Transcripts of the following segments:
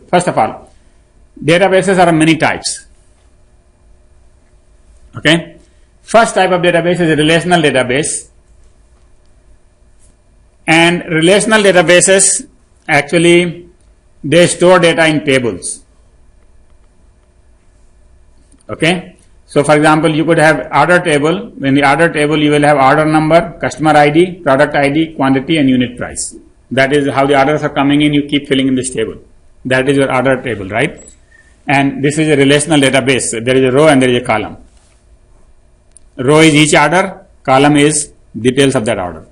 First of all, databases are many types. Okay. First type of database is a relational database. And relational databases, actually, they store data in tables. Okay. So, for example, you could have order table. In the order table, you will have order number, customer ID, product ID, quantity, and unit price. That is how the orders are coming in. You keep filling in this table. That is your order table, right? And this is a relational database. There is a row and there is a column. Row is each order, column is details of that order.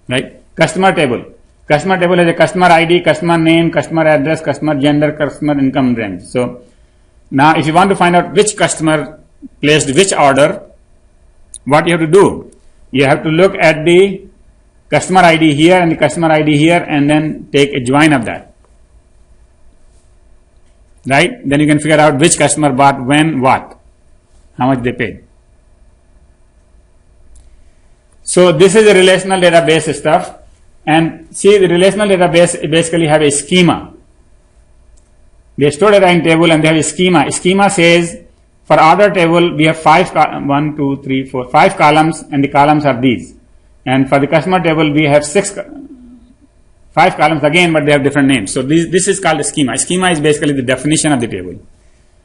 Right? Customer table. Customer table has a customer ID, customer name, customer address, customer gender, customer income range. So, now if you want to find out which customer placed which order, what you have to do? You have to look at the customer ID here and the customer ID here and then take a join of that. Right? Then you can figure out which customer bought when, what, how much they paid. So this is a relational database stuff. And see, the relational database basically have a schema. They store data in table and they have a schema. A schema says for order table we have 5 columns and the columns are these. And for the customer table we have 5 columns again, but they have different names. So this is called a schema. A schema is basically the definition of the table.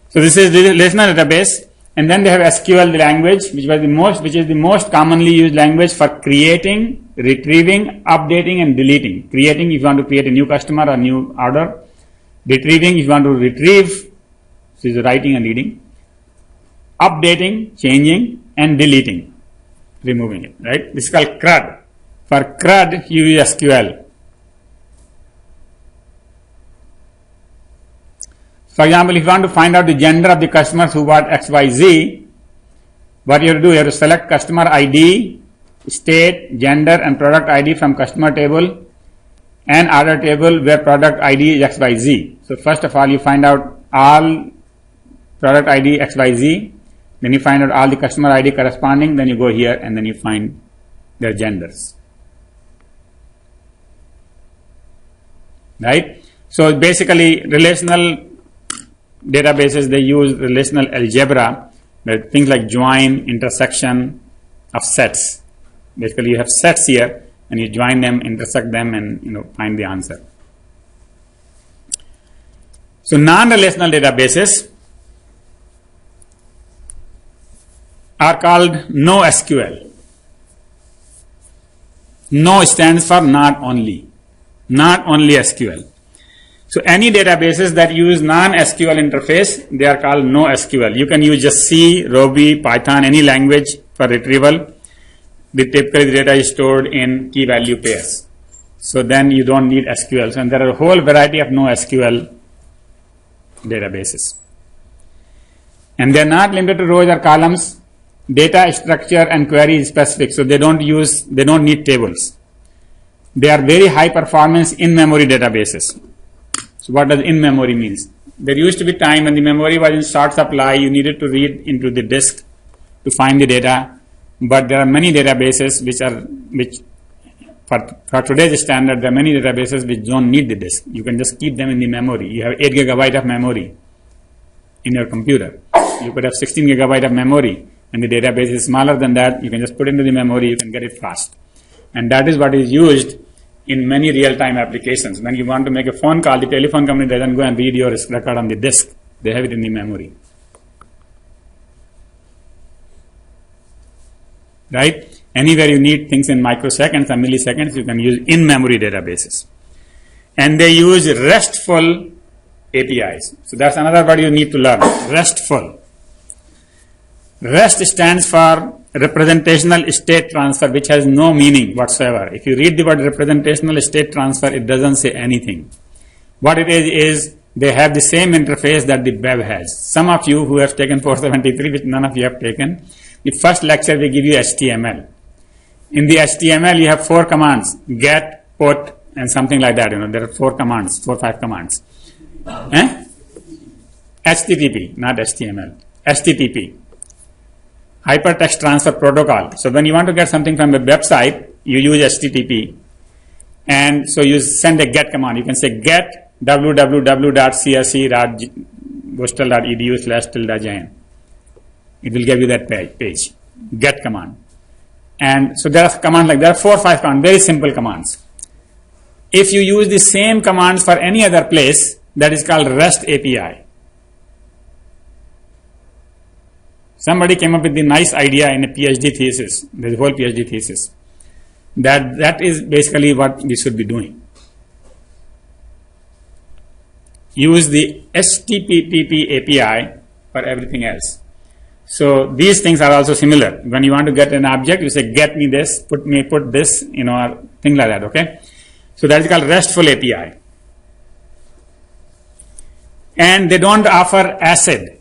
So this is the relational database. And then they have SQL, the language, which is the most commonly used language for creating, retrieving, updating, and deleting. Creating if you want to create a new customer or new order. Retrieving if you want to retrieve, so is writing and reading. Updating, changing, and deleting, removing it. Right? This is called CRUD. For CRUD, you use SQL. For example, if you want to find out the gender of the customers who bought XYZ, what you have to do, you have to select customer ID, state, gender, and product ID from customer table and order table where product ID is XYZ. So first of all, you find out all product ID XYZ, then you find out all the customer ID corresponding, then you go here and then you find their genders. Right? So basically, relational databases, they use relational algebra, things like join, intersection of sets. Basically, you have sets here, and you join them, intersect them, and find the answer. So, non-relational databases are called NoSQL. No stands for not only SQL. So any databases that use non-SQL interface, they are called NoSQL. You can use just C, Ruby, Python, any language for retrieval. Typically the data is stored in key value pairs. So then you don't need SQL. And there are a whole variety of NoSQL databases. And they are not limited to rows or columns. Data structure and query is specific. So they don't need tables. They are very high performance in-memory databases. So what does in-memory means? There used to be time when the memory was in short supply, you needed to read into the disk to find the data. But there are many databases which for today's standard, there are many databases which don't need the disk. You can just keep them in the memory. You have 8 gigabyte of memory in your computer. You could have 16 gigabyte of memory and the database is smaller than that. You can just put into the memory, you can get it fast. And that is what is used in many real-time applications. When you want to make a phone call, the telephone company doesn't go and read your record on the disk. They have it in the memory. Right? Anywhere you need things in microseconds or milliseconds, you can use in-memory databases. And they use RESTful APIs. So that's another word you need to learn. RESTful. REST stands for representational state transfer, which has no meaning whatsoever. If you read the word representational state transfer, it doesn't say anything. What it is they have the same interface that the web has. Some of you who have taken 473, which none of you have taken, the first lecture we give you HTML. In the HTML, you have 4 commands, get, put, and something like that. There are 4 or 5 commands. HTTP, not HTML. HTTP. Hypertext Transfer Protocol. So when you want to get something from a website, you use HTTP. And so you send a get command. You can say get www.csc.boostall.edu/~jn. It will give you that page. Get command. And so there are commands like, there are 4 or 5 commands, very simple commands. If you use the same commands for any other place, that is called REST API. Somebody came up with the nice idea in a PhD thesis, the whole PhD thesis, that is basically what we should be doing. Use the HTTP API for everything else. So these things are also similar. When you want to get an object, you say get me this, put this, or thing like that, okay? So that is called RESTful API. And they don't offer ACID,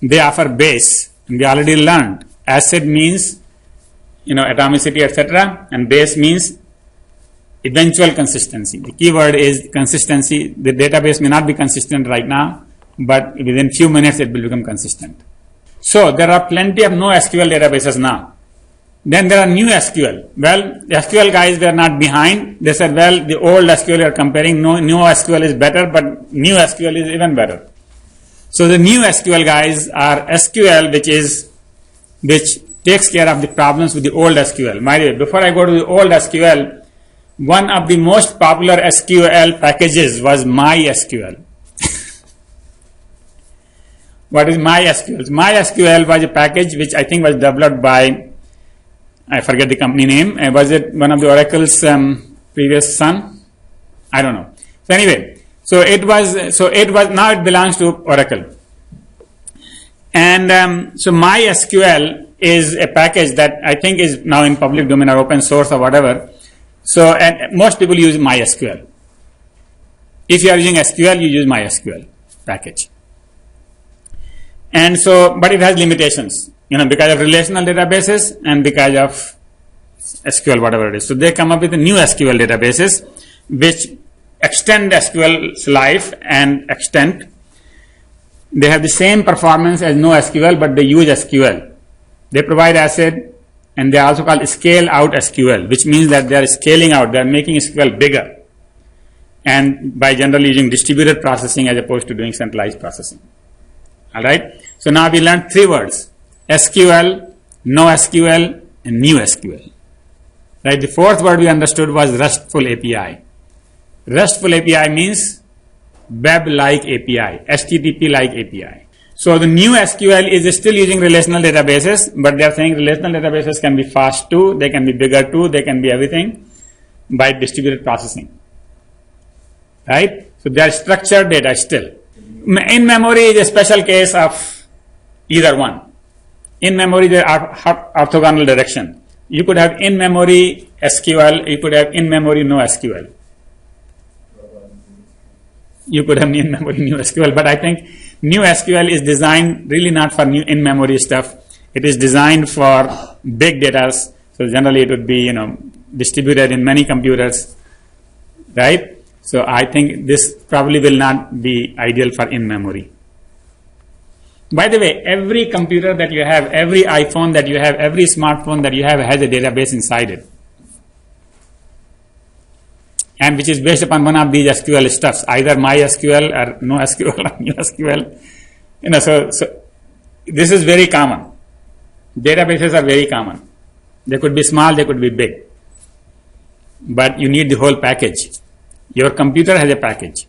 they offer base. And we already learned ACID means atomicity, etc., and base means eventual consistency. The keyword is consistency. The database may not be consistent right now, but within few minutes it will become consistent. So there are plenty of NoSQL databases now. Then there are new SQL. Well, the SQL guys were not behind. They said, well, the old SQL you are comparing, new SQL is better, but new SQL is even better. So the new SQL guys are SQL, which takes care of the problems with the old SQL. By the way, before I go to the old SQL, one of the most popular SQL packages was MySQL. What is MySQL? MySQL was a package which I think was developed by, I forget the company name. Was it one of the Oracle's previous son? I don't know. So anyway, so it was now it belongs to Oracle. And so MySQL is a package that I think is now in public domain or open source or whatever. So and most people use MySQL. If you are using SQL, you use MySQL package. And so, but it has limitations, because of relational databases and because of SQL, whatever it is. So they come up with a new SQL databases which extend SQL's life and extent. They have the same performance as NoSQL, but they use SQL. They provide ACID, and they are also called scale out SQL, which means that they are scaling out, they are making SQL bigger, and by generally using distributed processing as opposed to doing centralized processing. Alright, so now we learned 3 words: SQL, NoSQL, and new SQL. Right, the 4th word we understood was RESTful API. RESTful API means web-like API, HTTP-like API. So the new SQL is still using relational databases, but they are saying relational databases can be fast too, they can be bigger too, they can be everything by distributed processing. Right? So they are structured data still. In memory is a special case of either one. In memory there are orthogonal direction. You could have in memory SQL, you could have in memory NoSQL. You could have in memory new SQL, but I think new SQL is designed really not for new in memory stuff. It is designed for big data. So generally it would be distributed in many computers, right? So I think this probably will not be ideal for in memory. By the way, every computer that you have, every iPhone that you have, every smartphone that you have has a database inside it, and which is based upon one of these SQL stuffs, either MySQL or NoSQL or NewSQL. So this is very common. Databases are very common. They could be small, they could be big, but you need the whole package. Your computer has a package.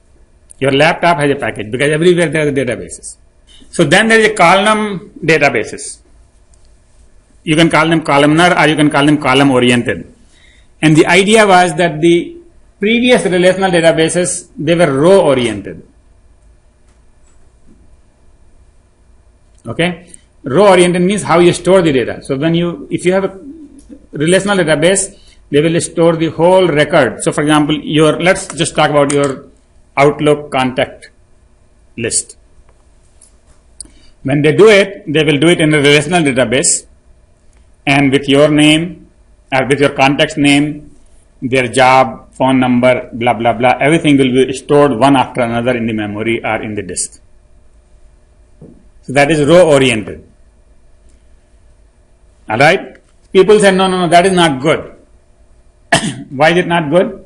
Your laptop has a package, because everywhere there are databases. So then there is a column databases. You can call them columnar or you can call them column oriented. And the idea was that the previous relational databases, they were row oriented. Okay? Row oriented means how you store the data. So if you have a relational database, they will store the whole record. So for example, let's just talk about your Outlook contact list. When they do it, they will do it in a relational database, and with your name or with your contact's name, their job, phone number, blah blah blah, everything will be stored one after another in the memory or in the disk. So that is row oriented. Alright? People say no, that is not good. Why is it not good?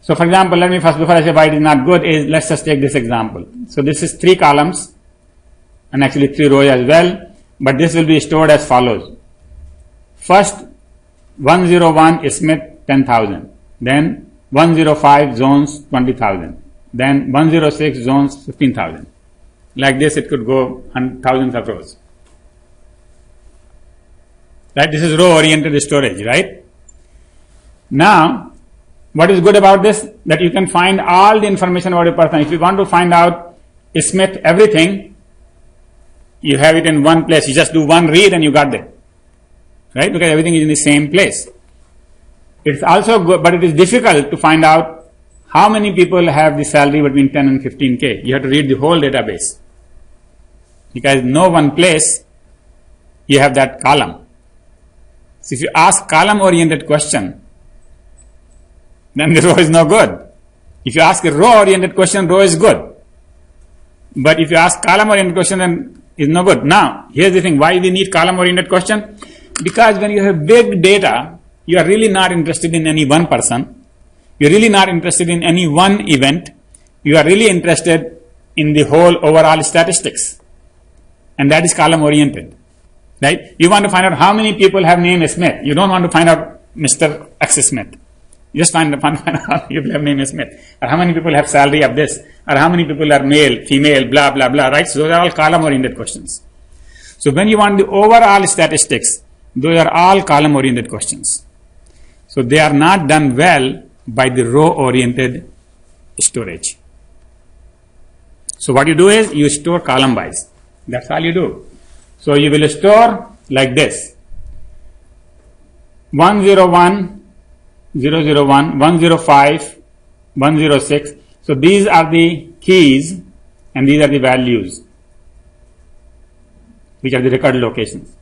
So for example, let me first, before I say why it is not good, is let's just take this example. So this is 3 columns and actually 3 rows as well, but this will be stored as follows. First, 101 Smith 10,000, then 105 zones 20,000, then 106 zones 15,000. Like this it could go on thousands of rows. Right? This is row oriented storage, right? Now, what is good about this? That you can find all the information about a person. If you want to find out Smith everything, you have it in one place. You just do one read and you got it. Right? Because everything is in the same place. It's also good, but it is difficult to find out how many people have the salary between 10 and 15K. You have to read the whole database. Because no one place you have that column. So if you ask column oriented question, then the row is no good. If you ask a row oriented question, row is good. But if you ask column oriented question, then it's no good. Now, here's the thing, why we need column oriented question? Because when you have big data, you are really not interested in any one person. You're really not interested in any one event. You are really interested in the whole overall statistics. And that is column oriented. Right? You want to find out how many people have name Smith. You don't want to find out Mr. X Smith. You just find out how many people have name Smith. Or how many people have salary of this. Or how many people are male, female, blah, blah, blah. Right? So those are all column oriented questions. So when you want the overall statistics, those are all column oriented questions. So they are not done well by the row oriented storage. So what you do is you store column wise. That's all you do. So you will store like this. 101, 001, 105, 106. So these are the keys and these are the values, which are the record locations.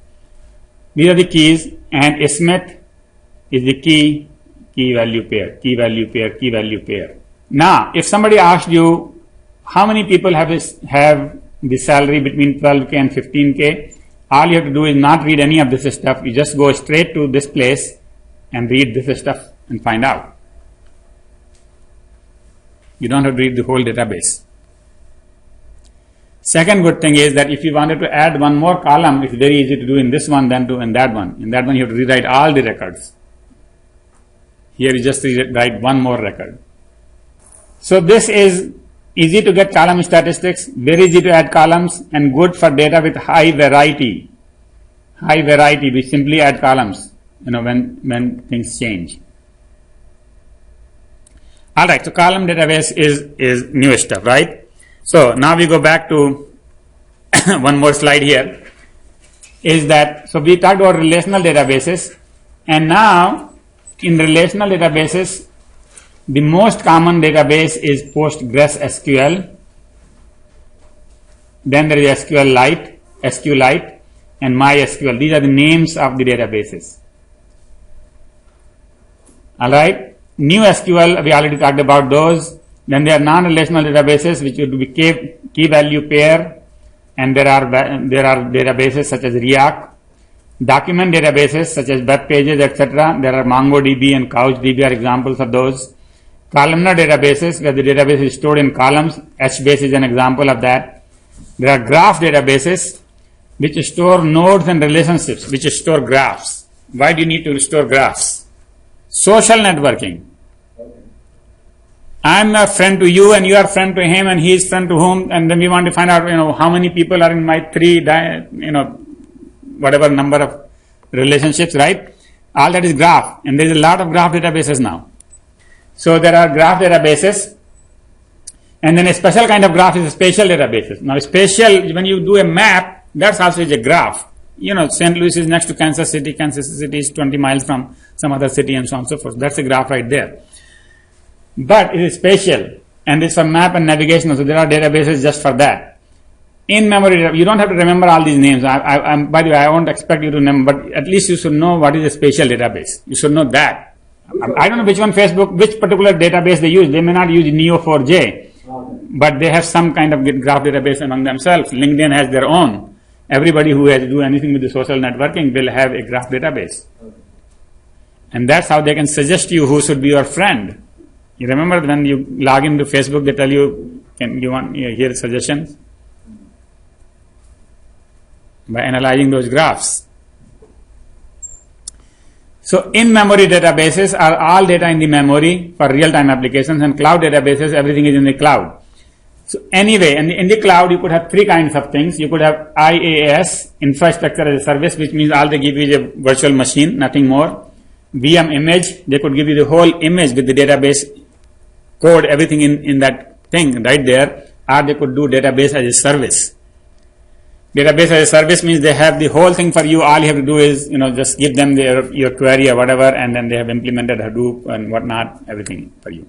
These are the keys, and Smith is the key value pair, key value pair, key value pair. Now, if somebody asked you how many people have the salary between 12K and 15K, all you have to do is not read any of this stuff. You just go straight to this place and read this stuff and find out. You don't have to read the whole database. Second good thing is that if you wanted to add one more column, it's very easy to do in this one than to in that one. In that one, you have to rewrite all the records. Here you just write one more record. So this is easy to get column statistics, very easy to add columns, and good for data with high variety. High variety, we simply add columns, when things change. Alright, so column database is new stuff, right? So now we go back to one more slide here. Is that, so we talked about relational databases, and now in relational databases, the most common database is PostgreSQL. Then there is SQLite, and MySQL. These are the names of the databases. Alright, new SQL, we already talked about those. Then there are non-relational databases which would be key value pair, and there are databases such as REAC. Document databases such as web pages, etc. There are MongoDB and CouchDB are examples of those. Columnar databases, where the database is stored in columns. HBase is an example of that. There are graph databases which store nodes and relationships, which store graphs. Why do you need to store graphs? Social networking. I'm a friend to you and you are friend to him and he is friend to whom, and then we want to find out, how many people are in my whatever number of relationships, right? All that is graph, and there is a lot of graph databases now. So there are graph databases, and then a special kind of graph is spatial databases. Now spatial, when you do a map, that's also is a graph. St. Louis is next to Kansas City. Kansas City is 20 miles from some other city, and so on and so forth. That's a graph right there. But it is spatial, and it's for map and navigation. So there are databases just for that. In memory, you don't have to remember all these names. By the way, I won't expect you to remember, but at least you should know what is a spatial database. You should know that. I don't know which particular database they use. They may not use Neo4j, but they have some kind of graph database among themselves. LinkedIn has their own. Everybody who has to do anything with the social networking will have a graph database. And that's how they can suggest you who should be your friend. You remember when you log into Facebook, they tell you, can you want here suggestions? By analyzing those graphs. So in-memory databases are all data in the memory for real-time applications, and cloud databases, everything is in the cloud. So anyway, in the cloud, you could have three kinds of things. You could have IaaS, infrastructure as a service, which means all they give you is a virtual machine, nothing more. VM image, they could give you the whole image with the database code, everything in that thing right there, or they could do database as a service. Database as a service means they have the whole thing for you. All you have to do is, just give them your query or whatever, and then they have implemented Hadoop and whatnot, everything for you.